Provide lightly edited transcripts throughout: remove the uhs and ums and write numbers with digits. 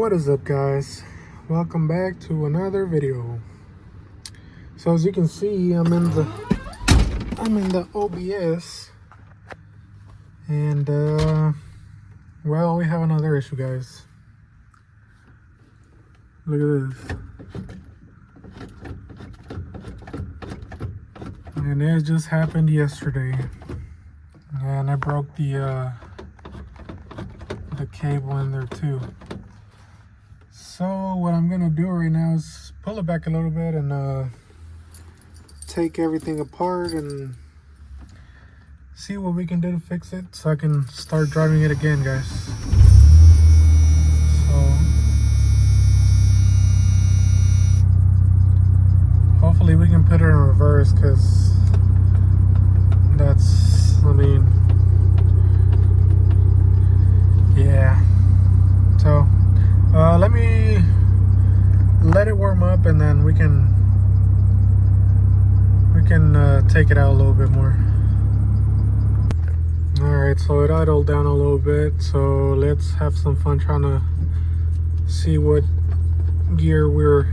What is up, guys? Welcome back to another video. So as you can see, I'm in the OBS, and well, we have another issue, guys. Look at this. And it just happened yesterday, and I broke the cable in there too. So what I'm gonna do right now is pull it back a little bit and take everything apart and see what we can do to fix it, so I can start driving it again, guys. So hopefully we can put it in reverse, because that's, I mean, yeah. So let me let it warm up, and then we can take it out a little bit more. Alright, so it idled down a little bit, so let's have some fun trying to see what gear we're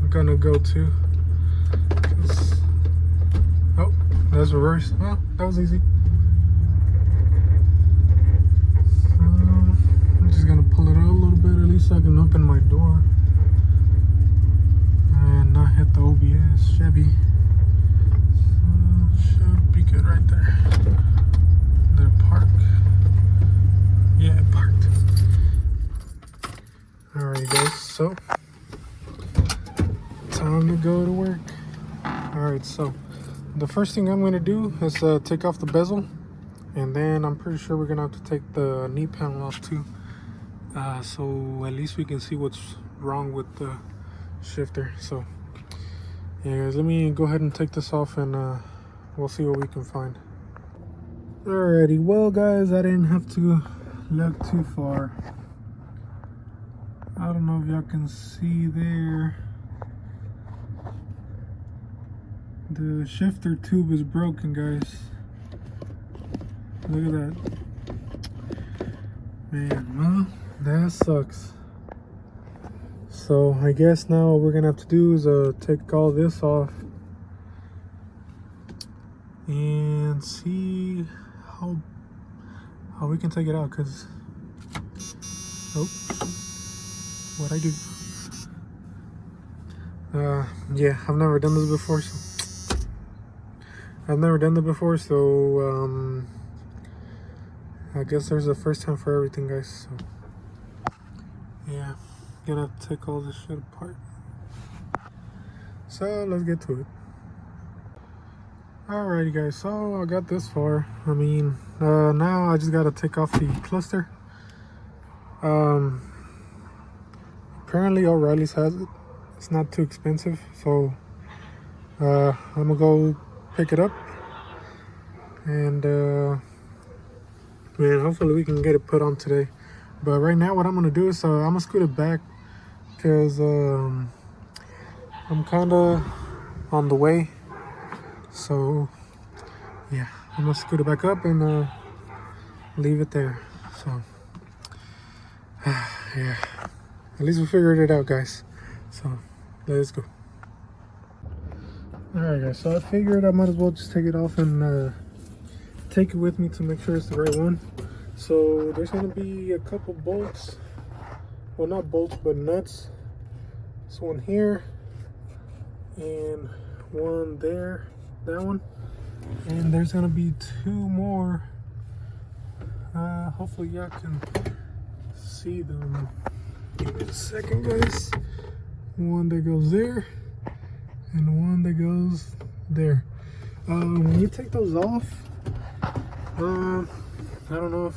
gonna go to. Oh, that's reverse. Well, that was easy. I'm just gonna pull it out a little bit, at least so I can open my door and not hit the OBS Chevy. Should be good right there. Did it park? Yeah, it parked. Alright, guys, so time to go to work. Alright, so the first thing I'm gonna do is take off the bezel, and then I'm pretty sure we're gonna have to take the knee panel off too, so at least we can see what's wrong with the shifter. So yeah, guys, let me go ahead and take this off, and we'll see what we can find. Alrighty, well, guys, I didn't have to look too far. I don't know if y'all can see there. The shifter tube is broken, guys. Look at that. Man, well, that sucks. So I guess now what we're gonna have to do is take all this off and see how we can take it out, because what'd I do? Yeah, I've never done this before, so I guess there's a first time for everything, guys. So yeah, gonna have to take all this shit apart. So let's get to it. Alrighty, guys, so I got this far. I mean, now I just gotta take off the cluster. Apparently O'Reilly's has it. It's not too expensive, so I'm gonna go pick it up, and man, hopefully we can get it put on today. But right now what I'm gonna do is I'm gonna scoot it back, because I'm kind of on the way. So yeah, I'm gonna scoot it back up and leave it there. So yeah, at least we figured it out, guys. So let's go. Alright, guys, so I figured I might as well just take it off and take it with me to make sure it's the right one. So there's gonna be a couple bolts, well, not bolts but nuts. This one here and one there, that one, and there's gonna be two more. Hopefully y'all can see them. Give me a second, guys. One that goes there and one that goes there. When you take those off, I don't know if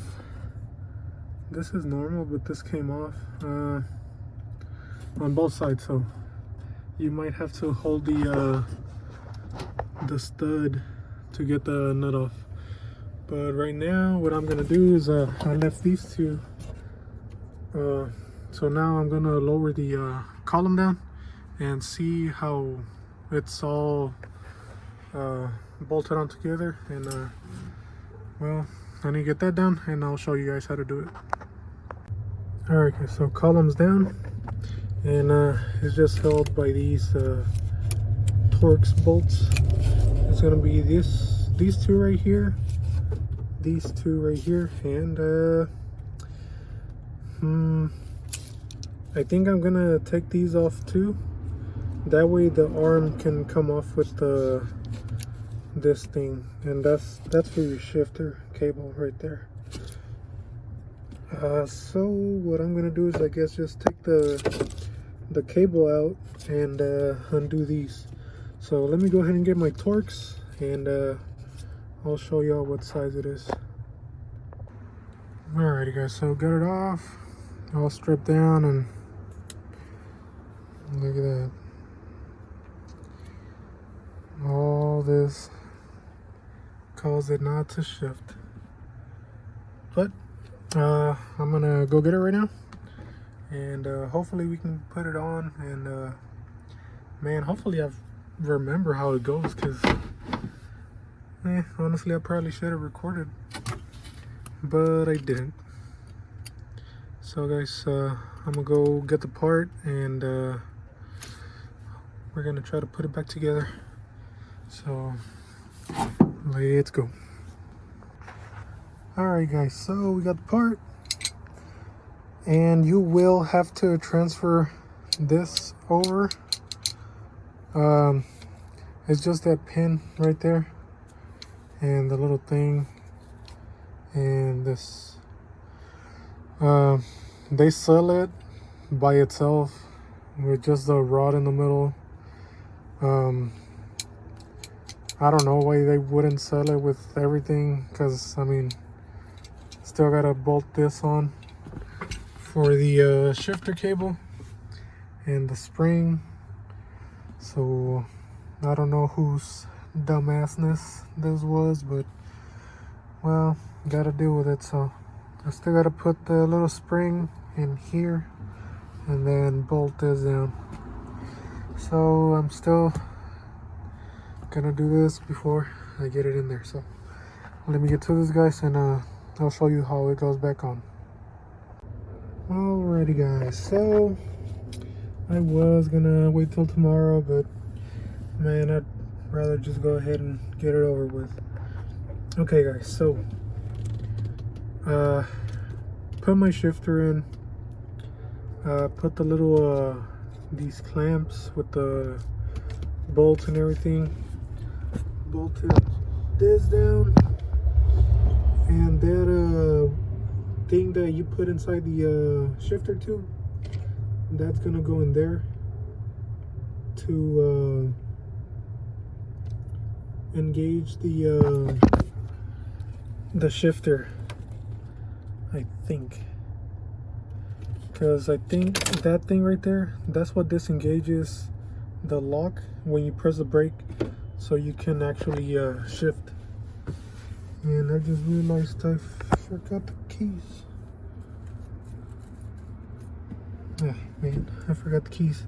this is normal, but this came off on both sides, so you might have to hold the stud to get the nut off. But right now what I'm gonna do is I left these two, so now I'm gonna lower the column down and see how it's all bolted on together, and well, I need to get that done, and I'll show you guys how to do it. Alright, guys, so columns down. and it's just held by these Torx bolts. It's gonna be these two right here, these two right here, and I think I'm gonna take these off too. That way the arm can come off with this thing, and that's for your shifter cable right there. So what I'm gonna do is, I guess, just take the cable out and undo these. So let me go ahead and get my Torx, and I'll show y'all what size it is. Alrighty guys, so got it off, all stripped down, and look at that. All this cause it not to shift. But I'm gonna go get it right now, and hopefully we can put it on, and man, hopefully I remember how it goes, because honestly I probably should have recorded, but I didn't. So guys, I'm gonna go get the part, and we're gonna try to put it back together. So let's go. Alright guys, so we got the part, and you will have to transfer this over. It's just that pin right there, and the little thing, and this. They sell it by itself with just the rod in the middle. I don't know why they wouldn't sell it with everything, because I mean, still gotta bolt this on for the shifter cable and the spring. So I don't know whose dumbassness this was, but well, gotta deal with it. So I still gotta put the little spring in here and then bolt this down. So I'm still gonna do this before I get it in there. So let me get to this, guys, and I'll show you how it goes back on. Alrighty guys, so I was gonna wait till tomorrow, but man, I'd rather just go ahead and get it over with. Okay guys, so put my shifter in, put the little these clamps with the bolts and everything, bolted this down, and that thing that you put inside the shifter tube, that's gonna go in there to engage the shifter, I think, because I think that thing right there, that's what disengages the lock when you press the brake, so you can actually shift. And I just realized I forgot the keys. Ah, man, I forgot the keys.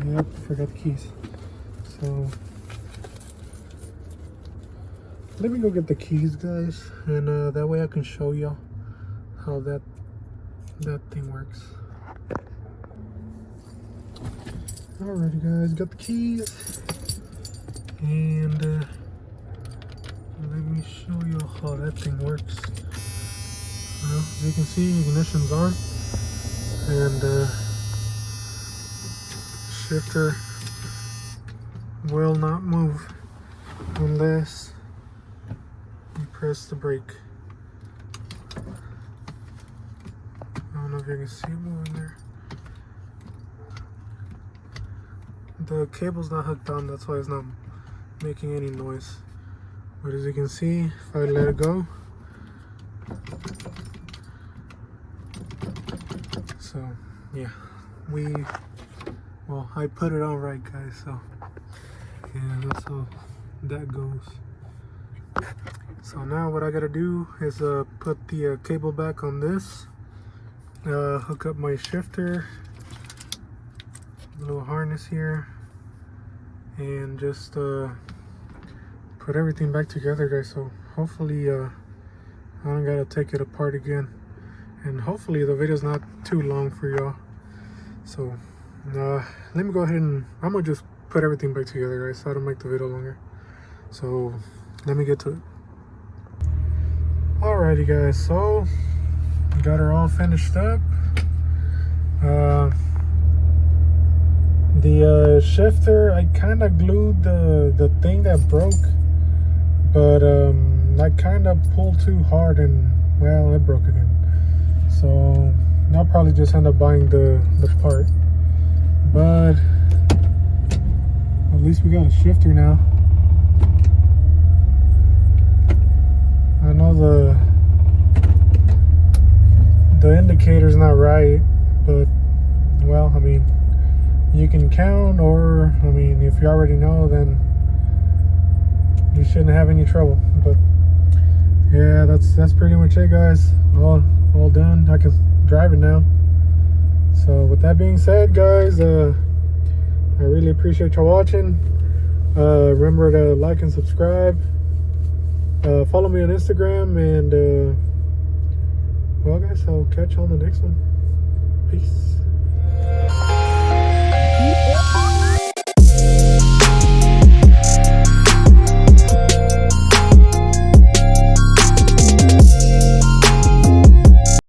Yep, forgot the keys. So let me go get the keys, guys, and that way I can show y'all how that thing works. Alrighty guys, got the keys, and let me show you how that thing works. Well, as you can see, ignition's on, and shifter will not move unless you press the brake. I don't know if you can see it moving there. The cable's not hooked on, that's why it's not making any noise. But as you can see, if I let it go, so yeah, well, I put it on right, guys, so yeah, that's how that goes. So now what I gotta do is put the cable back on this, hook up my shifter, little harness here, and just put everything back together, guys. So hopefully I don't gotta take it apart again. and hopefully the video's not too long for y'all. So let me go ahead and I'm gonna just put everything back together, guys, so I don't make the video longer. So let me get to it. Alrighty, guys, so got her all finished up. The shifter, I kind of glued the thing that broke, but I kind of pulled too hard and, well, it broke again. So I'll probably just end up buying the part, but at least we got a shifter now. I know the indicator's not right, but, well, I mean, you can count, or, I mean, if you already know, then you shouldn't have any trouble. But yeah, that's pretty much it, guys. All done. I can drive it now. So with that being said, guys, I really appreciate y'all watching. Remember to like and subscribe. Follow me on Instagram, and well, guys, I'll catch you on the next one. Peace.